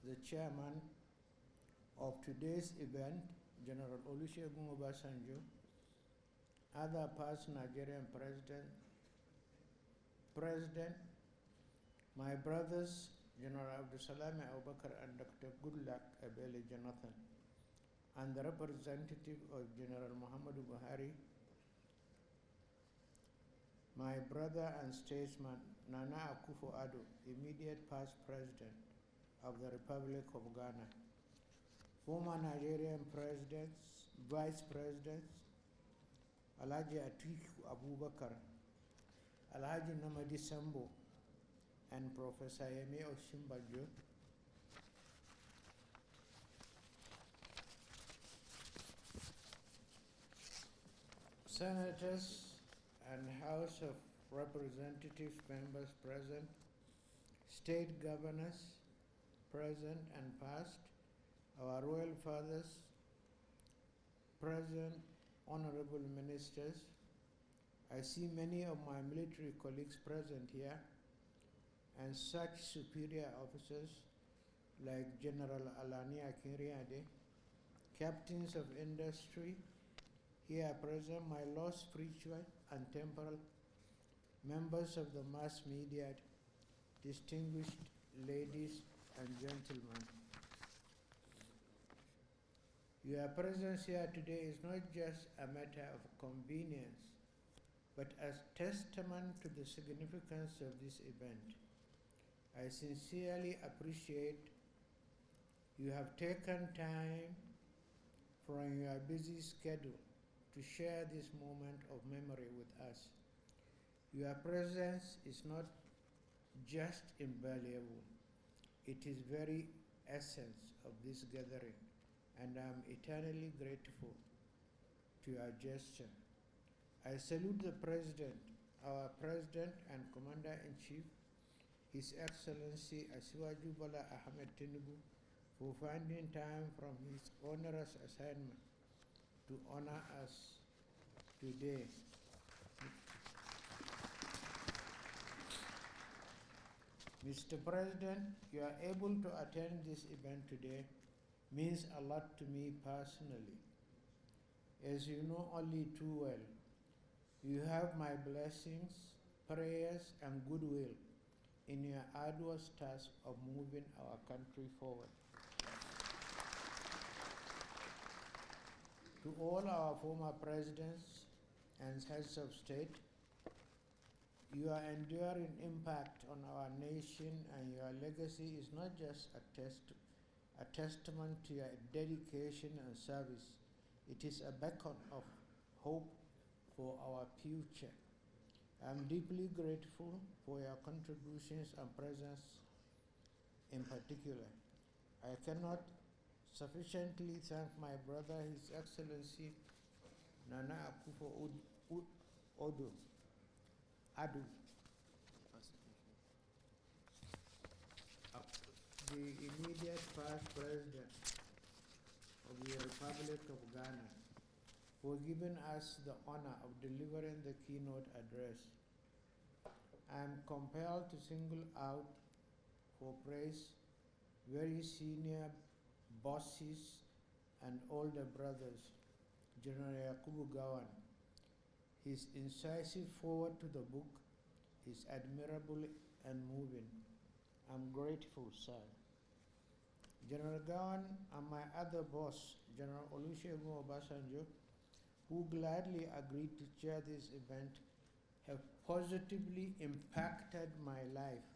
the chairman of today's event, General Olusegun Obasanjo, other past Nigerian president, my brothers, General Abdulsalami Abubakar and Dr. Goodluck Ebele Jonathan, and the representative of General Muhammadu Buhari, my brother and statesman, Nana Akufo-Addo, immediate past president of the Republic of Ghana, former Nigerian presidents, vice presidents, Alhaji Atiku Abubakar, Alhaji Namadi Sambo, and Professor Yemi Osinbajo, senators and House of Representatives members present, state governors present and past, our royal fathers present, honorable ministers. I see many of my military colleagues present here, and such superior officers like General Alani Akinriade, captains of industry here present, my Lord spiritual and temporal, members of the mass media, distinguished ladies and gentlemen. Your presence here today is not just a matter of convenience, but as testament to the significance of this event. I sincerely appreciate you have taken time from your busy schedule to share this moment of memory with us. Your presence is not just invaluable, it is very essence of this gathering, and I am eternally grateful to your gesture. I salute the President, our President and Commander-in-Chief, His Excellency Asiwaju Bola Ahmed Tinubu, for finding time from his onerous assignment to honor us today. Mr. President, you are able to attend this event today means a lot to me personally. As you know only too well, you have my blessings, prayers, and goodwill in your arduous task of moving our country forward. To all our former presidents and heads of state, your enduring impact on our nation and your legacy is not just a testament to your dedication and service, it is a beacon of hope for our future. I am deeply grateful for your contributions and presence in particular. I cannot sufficiently thank my brother, His Excellency Nana Akufo-Addo, the immediate past president of the Republic of Ghana, for giving us the honor of delivering the keynote address. I am compelled to single out for praise very senior bosses and older brothers, General Yakubu Gowon. His incisive forward to the book is admirable and moving. I'm grateful, sir. General Gowon and my other boss, General Olusegun Obasanjo, who gladly agreed to chair this event, have positively impacted my life.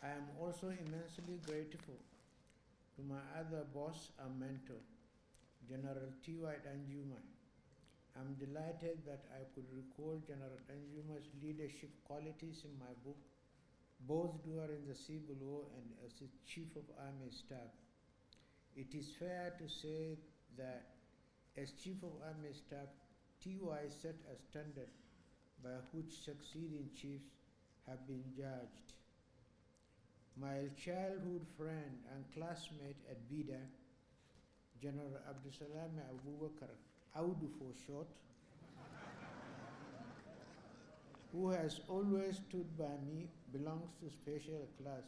I am also immensely grateful to my other boss and mentor, General T.Y. Danjuma. I'm delighted that I could recall General Danjuma's leadership qualities in my book, both during the Civil War and as the Chief of Army Staff. It is fair to say that as Chief of Army Staff, T.Y. set a standard by which succeeding chiefs have been judged. My childhood friend and classmate at BIDA, General Abdulsalami Abubakar, Audu for short, who has always stood by me, belongs to special class,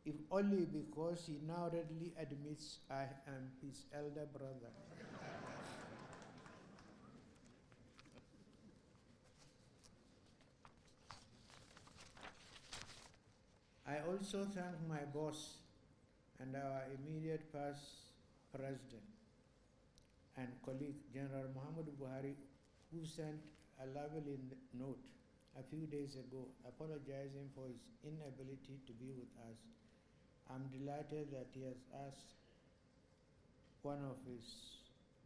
if only because he now readily admits I am his elder brother. I also thank my boss and our immediate past president and colleague, General Muhammad Buhari, who sent a lovely note a few days ago apologizing for his inability to be with us. I'm delighted that he has asked one of his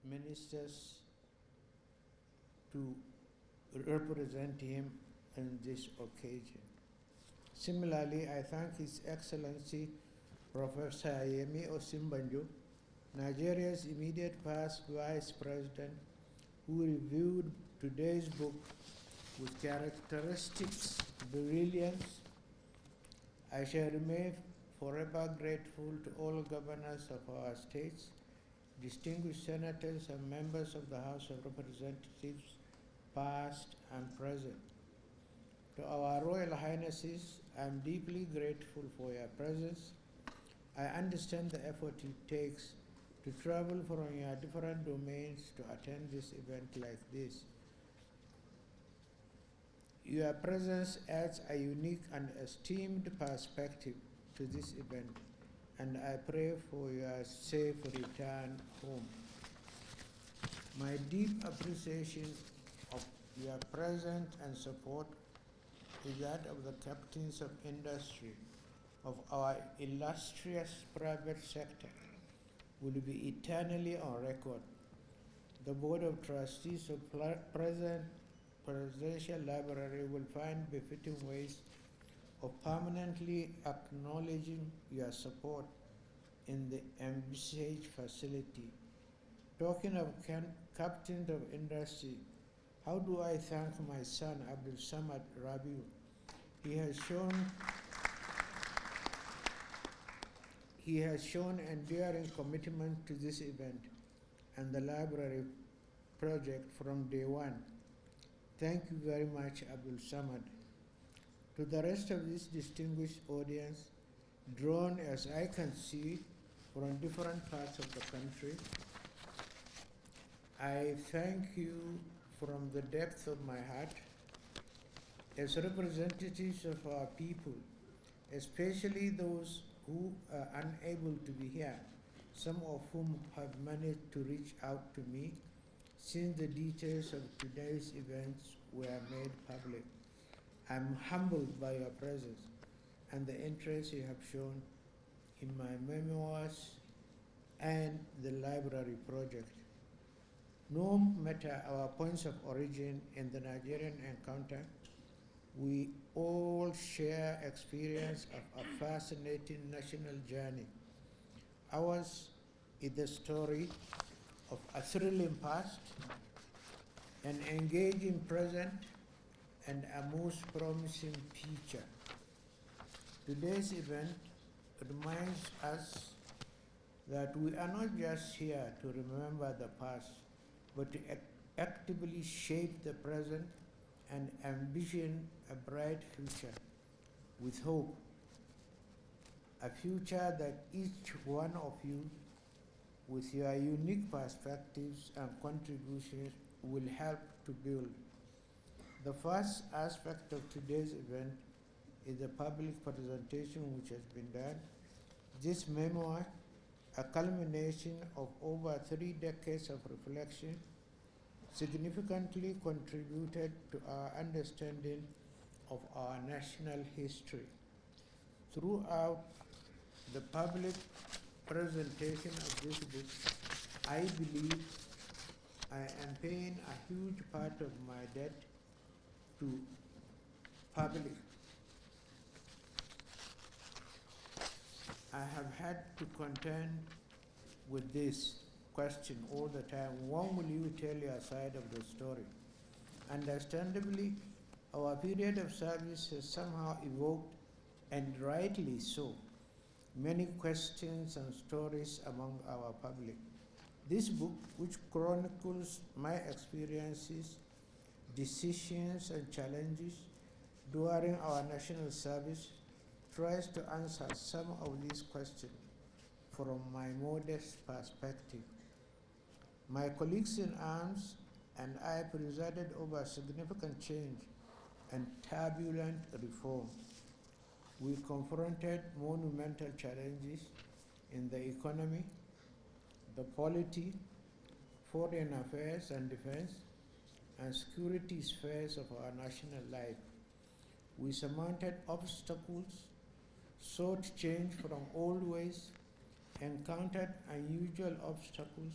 ministers to represent him on this occasion. Similarly, I thank His Excellency Professor Yemi Osinbajo, Nigeria's immediate past Vice President, who reviewed today's book with characteristics brilliance. I shall remain forever grateful to all governors of our states, distinguished senators and members of the House of Representatives, past and present. To our Royal Highnesses, I am deeply grateful for your presence. I understand the effort it takes to travel from your different domains to attend this event like this. Your presence adds a unique and esteemed perspective to this event, and I pray for your safe return home. My deep appreciation of your presence and support is that of the captains of industry of our illustrious private sector will be eternally on record. The Board of Trustees of Presidential Library will find befitting ways of permanently acknowledging your support in the envisaged facility. Talking of captains of industry, how do I thank my son, Abdul Samad Rabiu? He has shown enduring commitment to this event and the library project from day one. Thank you very much, Abdul Samad. To the rest of this distinguished audience, drawn as I can see from different parts of the country, I thank you from the depth of my heart. As representatives of our people, especially those who are unable to be here, some of whom have managed to reach out to me since the details of today's events were made public. I'm humbled by your presence and the interest you have shown in my memoirs and the library project. No matter our points of origin in the Nigerian encounter, we all share experience of a fascinating national journey. Ours is the story of a thrilling past, an engaging present, and a most promising future. Today's event reminds us that we are not just here to remember the past, but to actively shape the present and envision a bright future with hope. A future that each one of you, with your unique perspectives and contributions, will help to build. The first aspect of today's event is the public presentation which has been done. This memoir, a culmination of over 3 decades of reflection, significantly contributed to our understanding of our national history. Throughout the public presentation of this book, I believe I am paying a huge part of my debt to public. I have had to contend with this question all the time: when will you tell your side of the story? Understandably, our period of service has somehow evoked, and rightly so, many questions and stories among our public. This book, which chronicles my experiences decisions, and challenges during our national service tries to answer some of these questions from my modest perspective. My colleagues in arms and I presided over significant change and turbulent reform. We confronted monumental challenges in the economy, the polity, foreign affairs and defense, and security spheres of our national life. We surmounted obstacles, sought change from old ways, encountered unusual obstacles,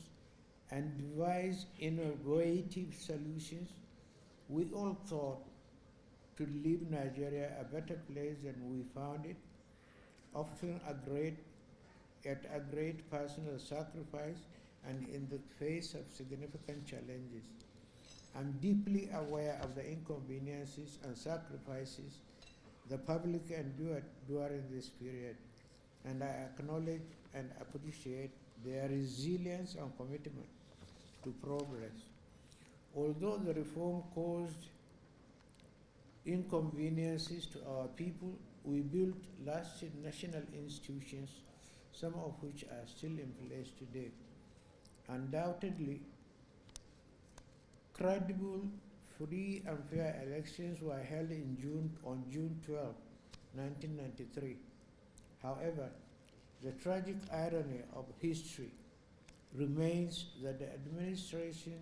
and devised innovative solutions. We all thought to leave Nigeria a better place than we found it, often at a great personal sacrifice and in the face of significant challenges. I'm deeply aware of the inconveniences and sacrifices the public endured during this period, and I acknowledge and appreciate their resilience and commitment to progress. Although the reform caused inconveniences to our people, we built lasting national institutions, some of which are still in place today. Undoubtedly, credible, free, and fair elections were held on June 12, 1993. However, the tragic irony of history remains that the administration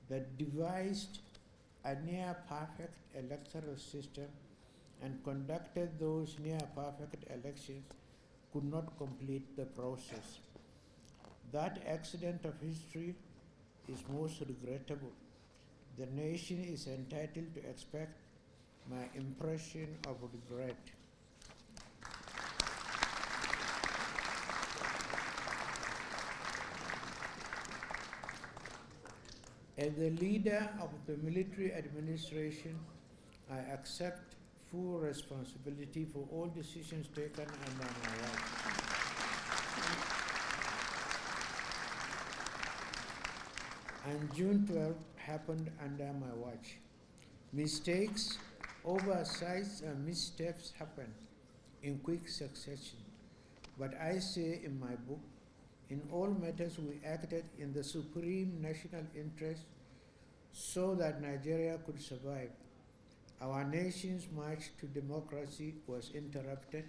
that devised a near-perfect electoral system and conducted those near-perfect elections could not complete the process. That accident of history is most regrettable. The nation is entitled to expect my impression of regret. As the leader of the military administration, I accept full responsibility for all decisions taken under my watch. And June 12 happened under my watch. Mistakes, oversights, and missteps happened in quick succession. But I say in my book, in all matters we acted in the supreme national interest so that Nigeria could survive. Our nation's march to democracy was interrupted,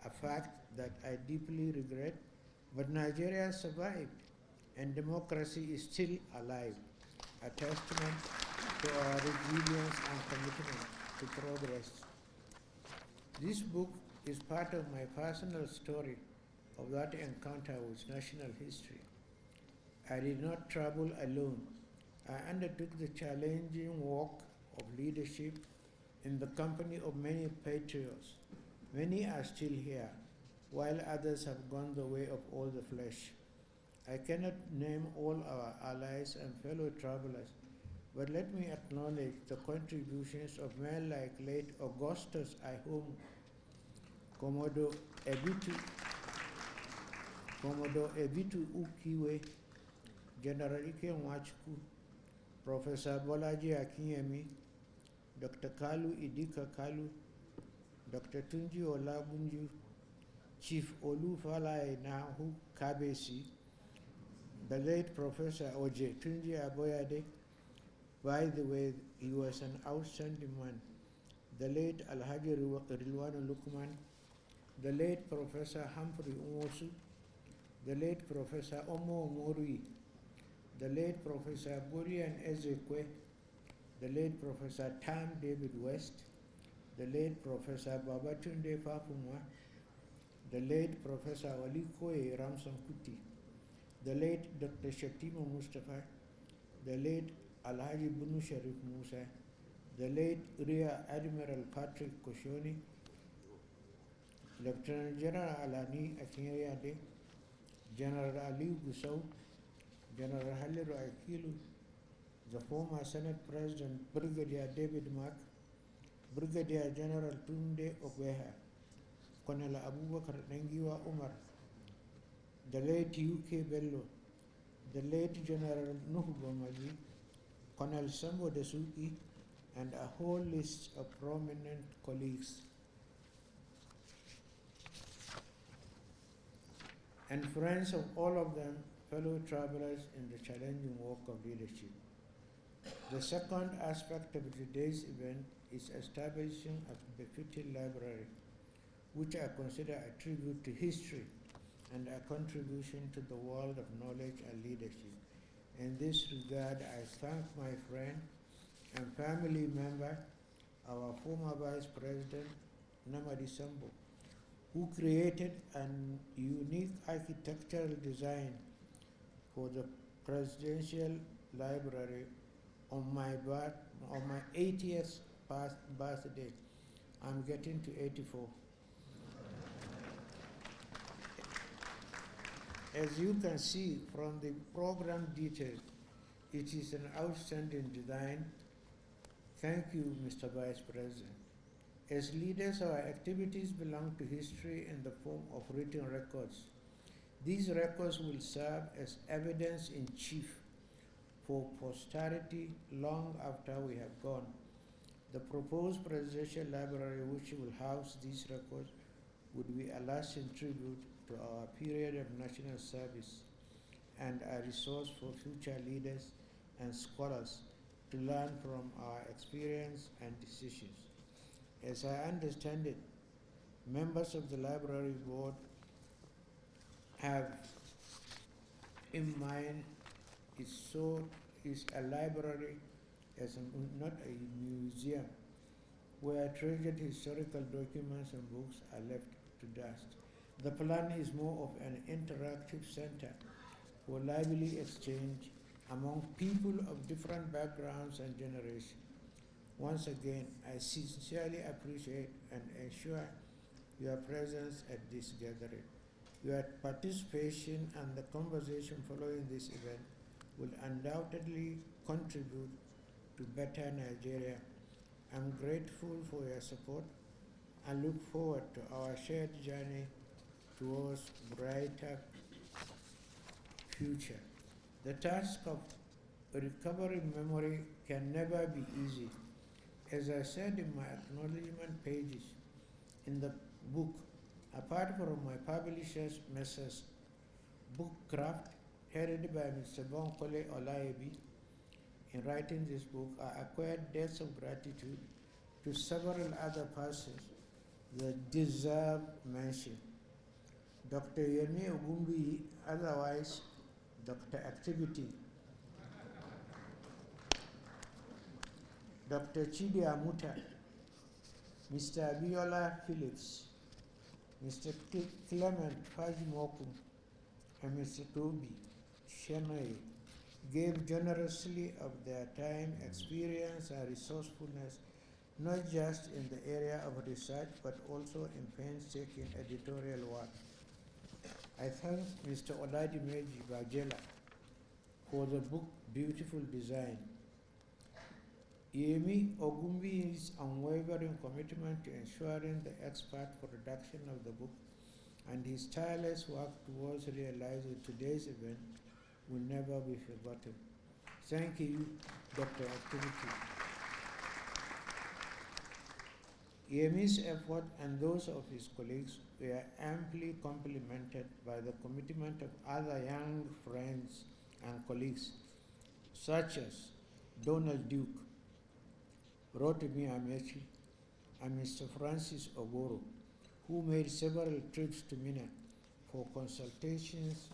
a fact that I deeply regret, but Nigeria survived and democracy is still alive, a testament to our resilience and commitment to progress. This book is part of my personal story of that encounter with national history. I did not travel alone. I undertook the challenging work of leadership in the company of many patriots. Many are still here, while others have gone the way of all the flesh. I cannot name all our allies and fellow travelers, but let me acknowledge the contributions of men like late Augustus Ihom, Commodore Ebitu Ukiwe, General Ike Nwachukwu, Professor Bolaji Akinyemi, Dr. Kalu Idika Kalu, Dr. Tunji Olagunju, Chief Olufalaye Nahu Kabesi, the late Professor Oje Tunji Aboyade. By the way, he was an outstanding man. The late Alhaji Rilwanu Lukman, the late Professor Humphrey Umosu, the late Professor Omo Omorui, the late Professor Burian Ezekwe, the late Professor Tam David West, the late Professor Babatunde Fafumwa, the late Professor Walikoe Ramson Kuti, the late Dr. Shatima Mustafa, the late Alhaji Bunu Sharif Musa, the late Rear Admiral Patrick Koshoni, Lieutenant General Alani Akinyade, General Ali Gusau, General Haliru Akilu, the former Senate President Brigadier David Mark, Brigadier General Tunde Ogweha, Colonel Abubakar Nengiwa Umar, the late UK Bello, the late General Nuhu Bomaji, Colonel Sambo Dasuki, and a whole list of prominent colleagues and friends of all of them, fellow travelers in the challenging work of leadership. The second aspect of today's event is establishing a befitting library, which I consider a tribute to history and a contribution to the world of knowledge and leadership. In this regard, I thank my friend and family member, our former Vice President, Namadi Sambo, who created a unique architectural design for the Presidential Library on my 80th birthday. I'm getting to 84. As you can see from the program details, it is an outstanding design. Thank you, Mr. Vice President. As leaders, our activities belong to history in the form of written records. These records will serve as evidence in chief for posterity long after we have gone. The proposed presidential library, which will house these records, would be a lasting tribute to our period of national service and a resource for future leaders and scholars to learn from our experience and decisions. As I understand it, members of the library board have in mind is a library as not a museum where treasured historical documents and books are left to dust. The plan is more of an interactive center for lively exchange among people of different backgrounds and generations. Once again, I sincerely appreciate and ensure your presence at this gathering. Your participation and the conversation following this event will undoubtedly contribute to better Nigeria. I'm grateful for your support and look forward to our shared journey towards brighter future. The task of recovering memory can never be easy. As I said in my acknowledgement pages in the book, apart from my publishers, Messrs. Bookcraft, headed by Mr. Bonkole Olayebi, in writing this book, I acquired debts of gratitude to several other persons that deserve mention. Dr. Yemi Ogumbi, otherwise Dr. Activity, Dr. Chidi Amuta, Mr. Abiola Phillips, Mr. Clement Fajimoku, and Mr. Toby Shenoy gave generously of their time, experience, and resourcefulness, not just in the area of research, but also in painstaking editorial work. I thank Mr. Oladimeji Bajela for the book's beautiful design. Yemi Ogumbi's unwavering commitment to ensuring the expert production of the book and his tireless work towards realizing today's event will never be forgotten. Thank you, Dr. Activity. Yemi's effort and those of his colleagues were amply complemented by the commitment of other young friends and colleagues, such as Donald Duke, Rotimi Amechi, and Mr. Francis Ogoro, who made several trips to Mina for consultations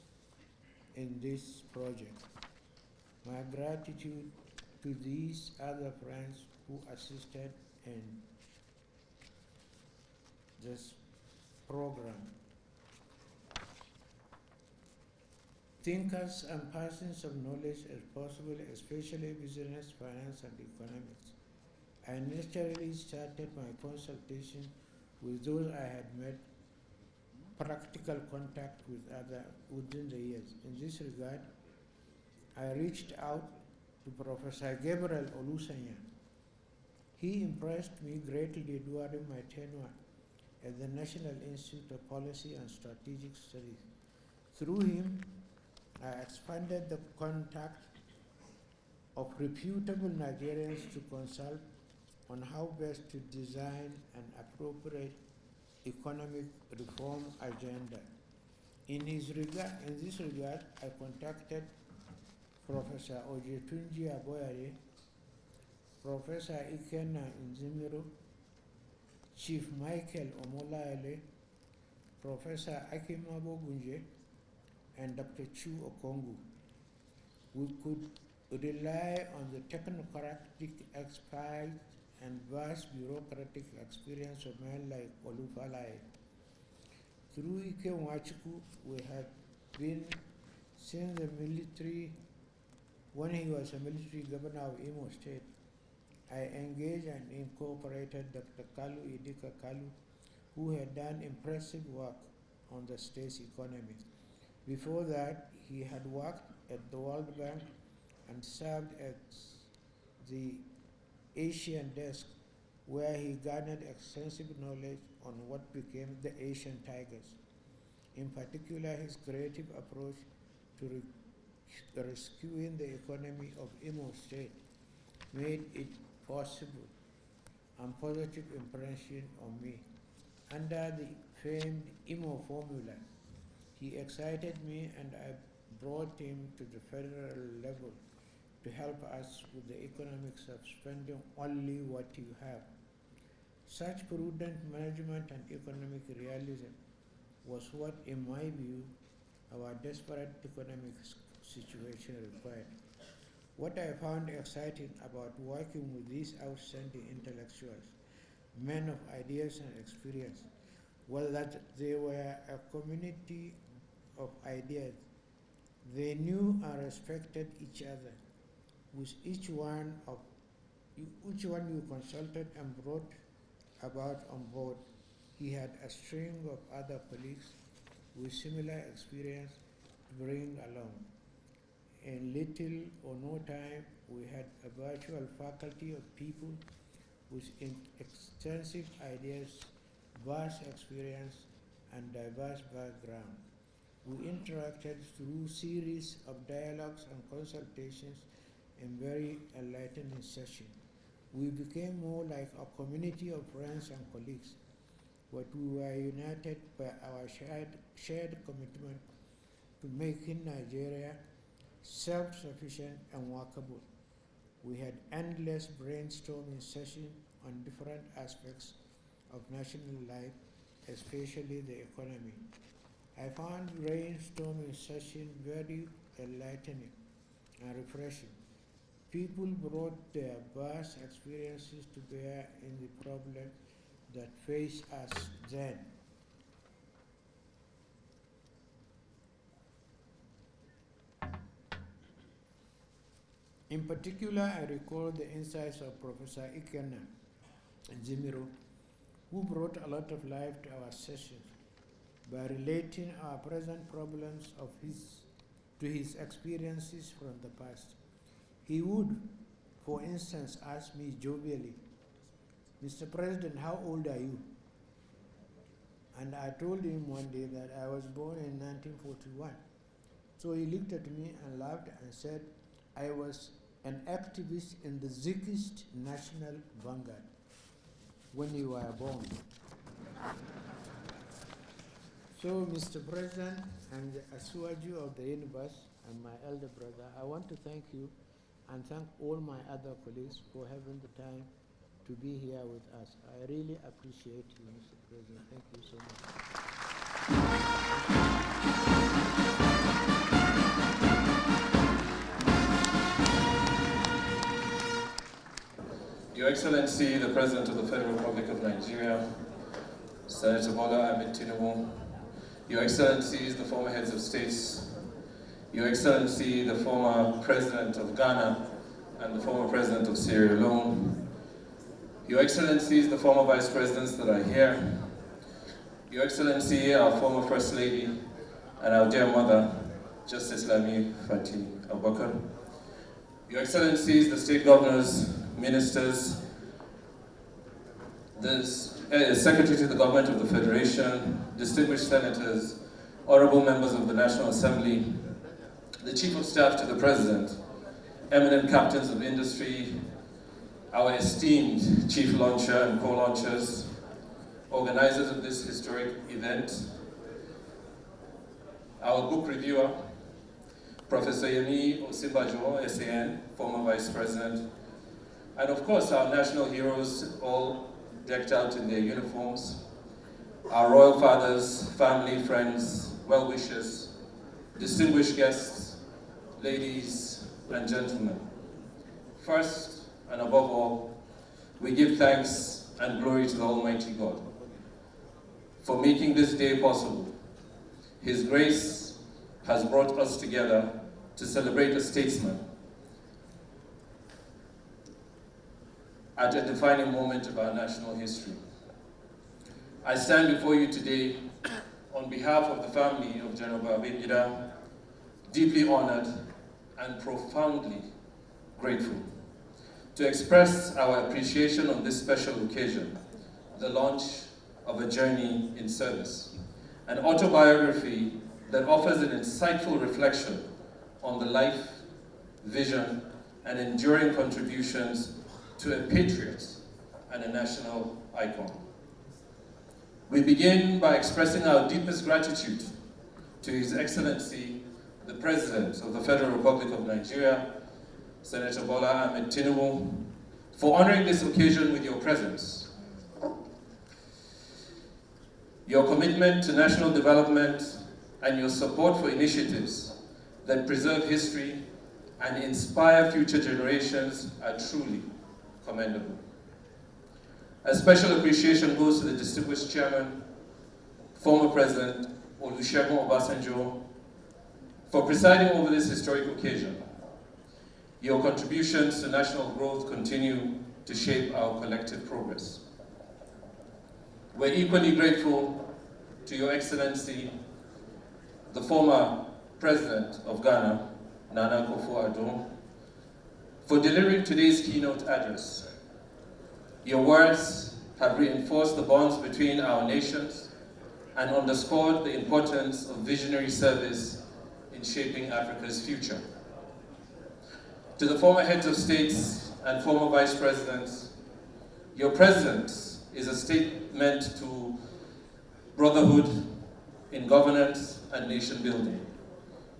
in this project. My gratitude to these other friends who assisted in this program. Thinkers and persons of knowledge as possible, especially business, finance, and economics. I naturally started my consultation with those I had met practical contact with within the years. In this regard, I reached out to Professor Gabriel Olusanya. He impressed me greatly during my tenure at the National Institute of Policy and Strategic Studies. Through him, I expanded the contact of reputable Nigerians to consult on how best to design an appropriate economic reform agenda. In this regard, I contacted Professor Ojetunji Aboyare, Professor Ikenna Nzimiro, Chief Michael Omolaele, Professor Akimabo Gunje, and Dr. Chu Okongu. We could rely on the technocratic expertise and vast bureaucratic experience of men like Olufalaye. Through Ike Nwachukwu, we had been since the military, when he was a military governor of Imo State. I engaged and incorporated Dr. Kalu Idika Kalu, who had done impressive work on the state's economy. Before that, he had worked at the World Bank and served as the Asian desk, where he garnered extensive knowledge on what became the Asian Tigers. In particular, his creative approach to rescuing the economy of Imo State made it possible and positive impression on me. Under the famed Imo formula, he excited me and I brought him to the federal level to help us with the economics of spending only what you have. Such prudent management and economic realism was what, in my view, our desperate economic situation required. What I found exciting about working with these outstanding intellectuals, men of ideas and experience, was that they were a community of ideas. They knew and respected each other. With each one you consulted and brought about on board, he had a string of other colleagues with similar experience to bring along. In little or no time, we had a virtual faculty of people with extensive ideas, vast experience, and diverse background. We interacted through series of dialogues and consultations in very enlightening sessions. We became more like a community of friends and colleagues, but we were united by our shared commitment to making Nigeria self-sufficient and workable. We had endless brainstorming sessions on different aspects of national life, especially the economy. I found brainstorming sessions very enlightening and refreshing. People brought their vast experiences to bear in the problem that faced us then. In particular, I recall the insights of Professor Ikenna Nzimiro, who brought a lot of life to our sessions by relating our present problems to his experiences from the past. He would, for instance, ask me jovially, "Mr. President, how old are you?" And I told him one day that I was born in 1941. So he looked at me and laughed and said, "I was an activist in the Zikist National Vanguard when you were born." So, Mr. President, and the Asuwaju of the universe and my elder brother, I want to thank you and thank all my other colleagues for having the time to be here with us. I really appreciate you, Mr. President. Thank you so much. Your Excellency, the President of the Federal Republic of Nigeria, Senator Bola Ahmed Tinubu, Your Excellencies, the former heads of states, Your Excellency, the former President of Ghana and the former President of Sierra Leone, Your Excellencies, the former Vice Presidents that are here, Your Excellency, our former First Lady and our dear mother, Justice Lami Fati Abubakar, Your Excellencies, the State Governors, Ministers, the Secretary to the Government of the Federation, distinguished Senators, honorable members of the National Assembly, the Chief of Staff to the President, eminent captains of industry, our esteemed chief launcher and co-launchers, organizers of this historic event, our book reviewer, Professor Yemi Osinbajo, SAN, former Vice President, and of course our national heroes, all decked out in their uniforms, our royal fathers, family, friends, well-wishers, distinguished guests, ladies and gentlemen. First and above all, we give thanks and glory to the Almighty God for making this day possible. His grace has brought us together to celebrate a statesman at a defining moment of our national history. I stand before you today on behalf of the family of General Babangida, deeply honored and profoundly grateful to express our appreciation on this special occasion, the launch of A Journey in Service, an autobiography that offers an insightful reflection on the life, vision, and enduring contributions to a patriot and a national icon. We begin by expressing our deepest gratitude to His Excellency, the President of the Federal Republic of Nigeria, Senator Bola Ahmed Tinubu, for honoring this occasion with your presence. Your commitment to national development and your support for initiatives that preserve history and inspire future generations are truly commendable. A special appreciation goes to the distinguished chairman, former President Olusegun Obasanjo, for presiding over this historic occasion. Your contributions to national growth continue to shape our collective progress. We're equally grateful to Your Excellency, the former President of Ghana, Nana Akufo-Addo, for delivering today's keynote address. Your words have reinforced the bonds between our nations and underscored the importance of visionary service in shaping Africa's future. To the former heads of states and former vice presidents, your presence is a statement to brotherhood in governance and nation building.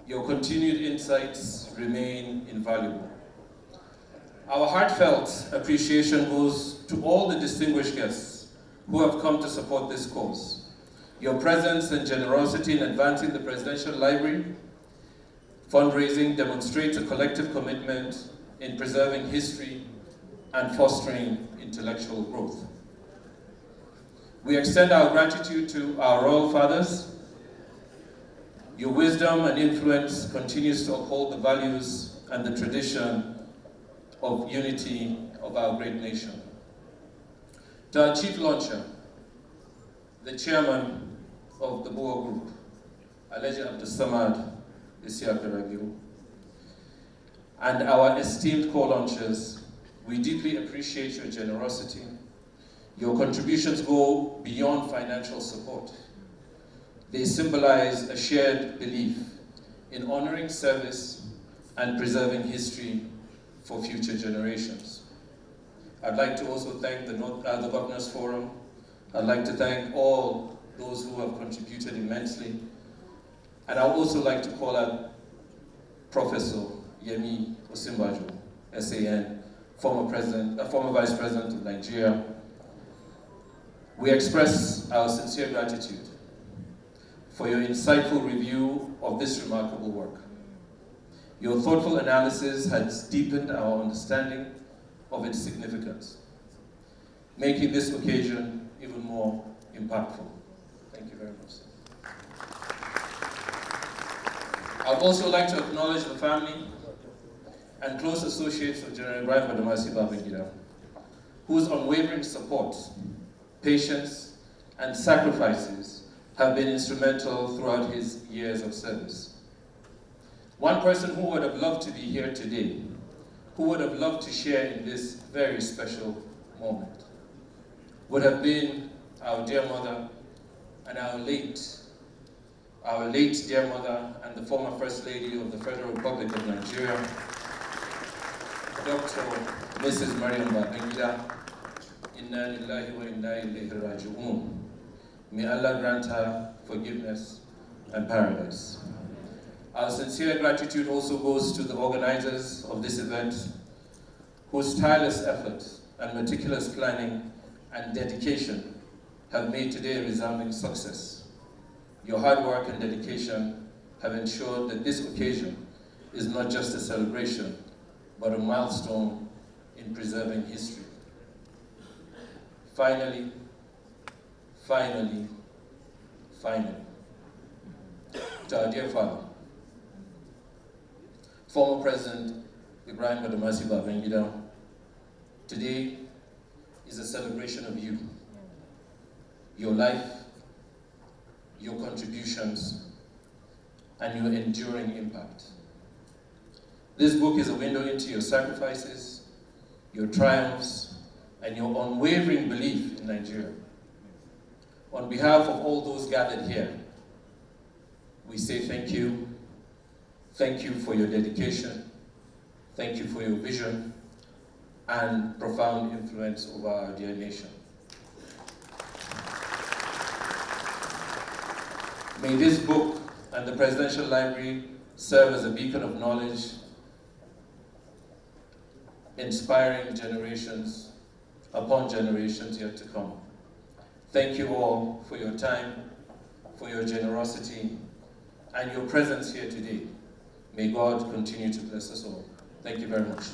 Your continued insights remain invaluable. Our heartfelt appreciation goes to all the distinguished guests who have come to support this cause. Your presence and generosity in advancing the Presidential Library fundraising demonstrates a collective commitment in preserving history and fostering intellectual growth. We extend our gratitude to our royal fathers. Your wisdom and influence continues to uphold the values and the tradition of unity of our great nation. To our chief launcher, the chairman of the BUA Group, Alhaji Abdulsamad Isiaka Rabiu, and our esteemed co-launchers, we deeply appreciate your generosity. Your contributions go beyond financial support. They symbolize a shared belief in honoring service and preserving history for future generations. I'd like to also thank the Governors Forum. I'd like to thank all those who have contributed immensely. And I'd also like to call out Professor Yemi Osinbajo, SAN, former Vice President of Nigeria. We express our sincere gratitude for your insightful review of this remarkable work. Your thoughtful analysis has deepened our understanding of its significance, making this occasion even more impactful. Thank you very much. I'd also like to acknowledge the family and close associates of General Ibrahim Badamasi Babangida, whose unwavering support, patience, and sacrifices have been instrumental throughout his years of service. One person who would have loved to be here today, who would have loved to share in this very special moment, would have been our dear mother and our late dear mother and the former First Lady of the Federal Republic of Nigeria, Dr. Mrs. Mariam Babangida, Inna lillahi wa inna ilayhi raji'un. May Allah grant her forgiveness and paradise. Our sincere gratitude also goes to the organizers of this event, whose tireless effort and meticulous planning and dedication have made today a resounding success. Your hard work and dedication have ensured that this occasion is not just a celebration, but a milestone in preserving history. Finally, to our dear father, former President Ibrahim Badamasi Babangida, today is a celebration of you, your life, your contributions, and your enduring impact. This book is a window into your sacrifices, your triumphs, and your unwavering belief in Nigeria. On behalf of all those gathered here, we say thank you. Thank you for your dedication. Thank you for your vision and profound influence over our dear nation. May this book and the Presidential Library serve as a beacon of knowledge, inspiring generations upon generations yet to come. Thank you all for your time, for your generosity, and your presence here today. May God continue to bless us all. Thank you very much.